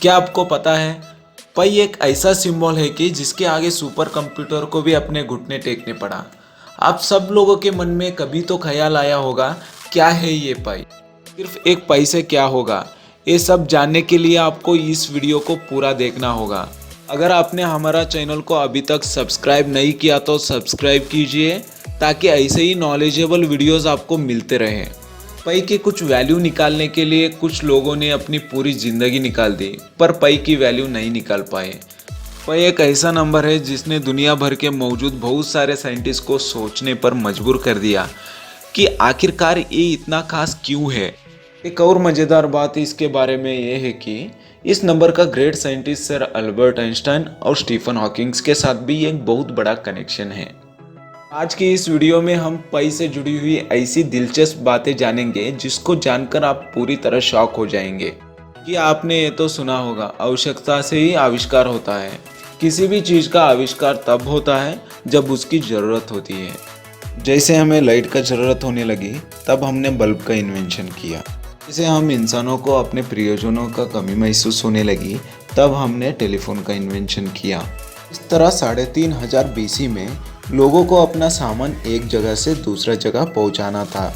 क्या आपको पता है पाई एक ऐसा सिंबल है कि जिसके आगे सुपर कंप्यूटर को भी अपने घुटने टेकने पड़ा। आप सब लोगों के मन में कभी तो ख्याल आया होगा, क्या है ये पाई, सिर्फ एक पाई से क्या होगा। ये सब जानने के लिए आपको इस वीडियो को पूरा देखना होगा। अगर आपने हमारा चैनल को अभी तक सब्सक्राइब नहीं किया तो सब्सक्राइब कीजिए, ताकि ऐसे ही नॉलेजेबल वीडियोस आपको मिलते रहें। पाई की कुछ वैल्यू निकालने के लिए कुछ लोगों ने अपनी पूरी ज़िंदगी निकाल दी, पर पाई की वैल्यू नहीं निकाल पाए। पाई एक ऐसा नंबर है जिसने दुनिया भर के मौजूद बहुत सारे साइंटिस्ट को सोचने पर मजबूर कर दिया कि आखिरकार ये इतना खास क्यों है। एक और मज़ेदार बात इसके बारे में ये है कि इस नंबर का great scientist sir Albert Einstein और स्टीफन हॉकिंग्स के साथ भी एक बहुत बड़ा कनेक्शन है। आज की इस वीडियो में हम पाई से जुड़ी हुई ऐसी दिलचस्प बातें जानेंगे जिसको जानकर आप पूरी तरह शॉक हो जाएंगे। कि आपने ये तो सुना होगा, आवश्यकता से ही आविष्कार होता है। किसी भी चीज़ का आविष्कार तब होता है जब उसकी ज़रूरत होती है। जैसे हमें लाइट का ज़रूरत होने लगी तब हमने बल्ब का इन्वेंशन किया। जैसे हम इंसानों को अपने प्रियजनों का कमी महसूस होने लगी तब हमने टेलीफोन का इन्वेंशन किया। इस तरह 3500 BC में लोगों को अपना सामान एक जगह से दूसरा जगह पहुंचाना था,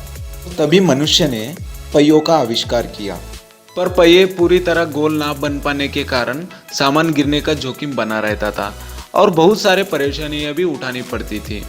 तभी मनुष्य ने पहियों का आविष्कार किया। पर पहिए पूरी तरह गोल ना बन पाने के कारण सामान गिरने का जोखिम बना रहता था और बहुत सारे परेशानियां भी उठानी पड़ती थी।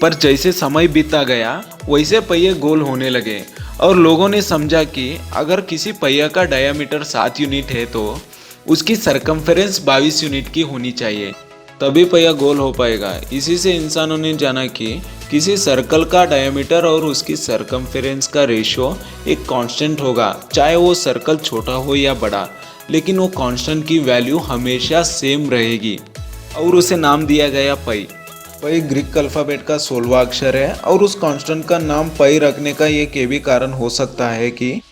पर जैसे समय बीतता गया वैसे पहिए गोल होने लगे और लोगों ने समझा कि अगर किसी पहिया का डायामीटर 7 यूनिट है तो उसकी सरकमफेरेंस 22 यूनिट की होनी चाहिए, तभी पहिया गोल हो पाएगा। इसी से इंसानों ने जाना कि किसी सर्कल का डायमीटर और उसकी सरकमफेरेंस का रेशियो एक कांस्टेंट होगा, चाहे वो सर्कल छोटा हो या बड़ा, लेकिन वो कांस्टेंट की वैल्यू हमेशा सेम रहेगी और उसे नाम दिया गया पाई। पाई ग्रीक अल्फ़ाबेट का 16वां अक्षर है और उस कांस्टेंट का नाम पाई रखने का एक ये भी कारण हो सकता है कि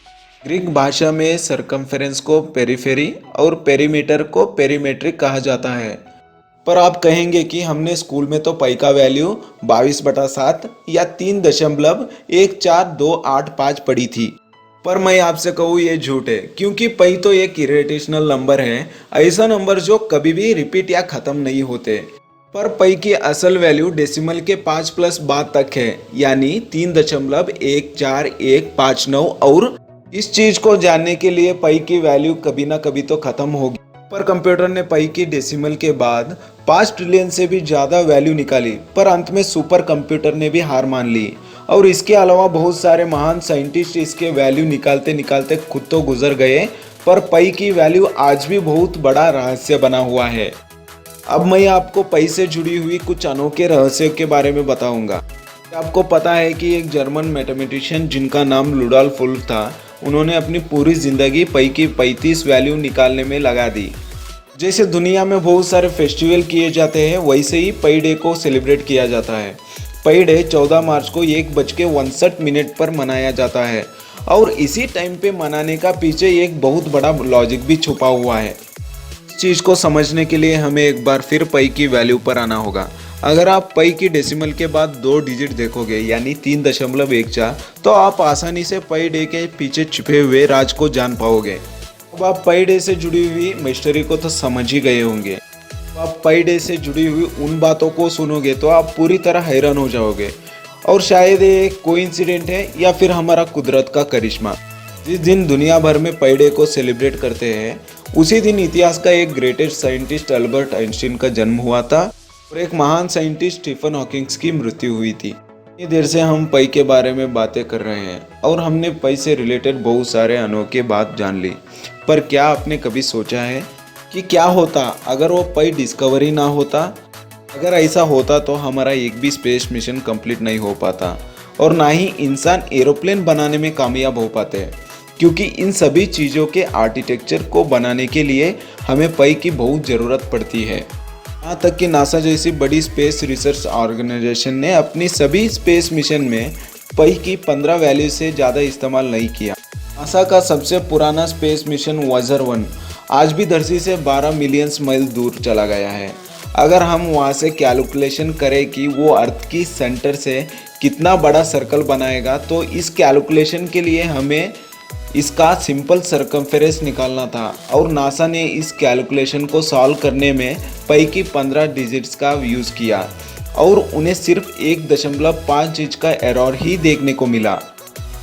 ग्रीक भाषा में सरकमफेरेंस को पेरिफेरी और पेरीमीटर को पेरीमेट्रिक कहा जाता है। पर आप कहेंगे कि हमने स्कूल में तो पाई का वैल्यू 22/7 या 3.14285 पढ़ी थी। पर मैं आपसे कहूँ ये झूठ है, क्योंकि पाई तो एक इरेटेशनल नंबर है, ऐसा नंबर जो कभी भी रिपीट या ख़त्म नहीं होते। पर पाई की असल वैल्यू डेसिमल के 5 प्लस बाद तक है, यानी 3.14159। और इस चीज़ को जानने के लिए पाई की वैल्यू कभी ना कभी तो ख़त्म होगी। पर कंप्यूटर ने पाई की डेसिमल के बाद 5 ट्रिलियन से भी ज़्यादा वैल्यू निकाली, पर अंत में सुपर कंप्यूटर ने भी हार मान ली। और इसके अलावा बहुत सारे महान साइंटिस्ट इसके वैल्यू निकालते निकालते खुद तो गुजर गए, पर पाई की वैल्यू आज भी बहुत बड़ा रहस्य बना हुआ है। अब मैं आपको पाई से जुड़ी हुई कुछ अनोखे रहस्यों के बारे में बताऊंगा। आपको पता है कि एक जर्मन मैथमेटिशियन जिनका नाम लुडोल्फ वुल्फ था, उन्होंने अपनी पूरी ज़िंदगी पाई की 35 वैल्यू निकालने में लगा दी। जैसे दुनिया में बहुत सारे फेस्टिवल किए जाते हैं, वैसे ही पाई डे को सेलिब्रेट किया जाता है। पाई डे 14 मार्च को 1:61 पर मनाया जाता है और इसी टाइम पे मनाने का पीछे एक बहुत बड़ा लॉजिक भी छुपा हुआ है। इस चीज़ को समझने के लिए हमें एक बार फिर पाई की वैल्यू पर आना होगा। अगर आप पाई की डेसिमल के बाद 2 डिजिट देखोगे, यानी 3.14, तो आप आसानी से पाई डे के पीछे छिपे हुए राज को जान पाओगे। अब आप पाई डे से जुड़ी हुई मिस्ट्री को तो समझ ही गए होंगे। अब आप पाई डे से जुड़ी हुई उन बातों को सुनोगे तो आप पूरी तरह हैरान हो जाओगे। और शायद ये एक कोइंसिडेंट है या फिर हमारा कुदरत का करिश्मा। जिस दिन दुनिया भर में पाई डे को सेलिब्रेट करते हैं, उसी दिन इतिहास का एक ग्रेटेस्ट साइंटिस्ट अल्बर्ट आइंस्टीन का जन्म हुआ था और एक महान साइंटिस्ट स्टीफन हॉकिंग्स की मृत्यु हुई थी। इतनी देर से हम पाई के बारे में बातें कर रहे हैं और हमने पाई से रिलेटेड बहुत सारे अनोखे बात जान ली। पर क्या आपने कभी सोचा है कि क्या होता अगर वो पाई डिस्कवरी ना होता? अगर ऐसा होता तो हमारा एक भी स्पेस मिशन कंप्लीट नहीं हो पाता और ना ही इंसान एरोप्लेन बनाने में कामयाब हो पाते हैं, क्योंकि इन सभी चीज़ों के आर्किटेक्चर को बनाने के लिए हमें पाई की बहुत ज़रूरत पड़ती है। यहाँ तक कि नासा जैसी बड़ी स्पेस रिसर्च ऑर्गेनाइजेशन ने अपनी सभी स्पेस मिशन में पाई की 15 वैल्यू से ज़्यादा इस्तेमाल नहीं किया। नासा का सबसे पुराना स्पेस मिशन वॉयेजर 1 आज भी धरती से 12 मिलियन माइल दूर चला गया है। अगर हम वहाँ से कैलकुलेशन करें कि वो अर्थ की सेंटर से कितना बड़ा सर्कल बनाएगा, तो इस कैलकुलेशन के लिए हमें इसका सिंपल सरकमफेरेंस निकालना था और नासा ने इस कैलकुलेशन को सॉल्व करने में पाई की 15 डिजिट्स का यूज़ किया और उन्हें सिर्फ 1.5 इंच का एरर ही देखने को मिला।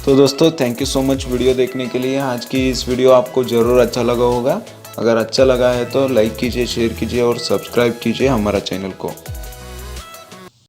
तो दोस्तों thank you so much video देखने के लिए। आज की इस वीडियो आपको ज़रूर अच्छा लगा होगा। अगर अच्छा लगा है तो लाइक कीजिए, शेयर कीजिए और सब्सक्राइब कीजिए हमारा चैनल को।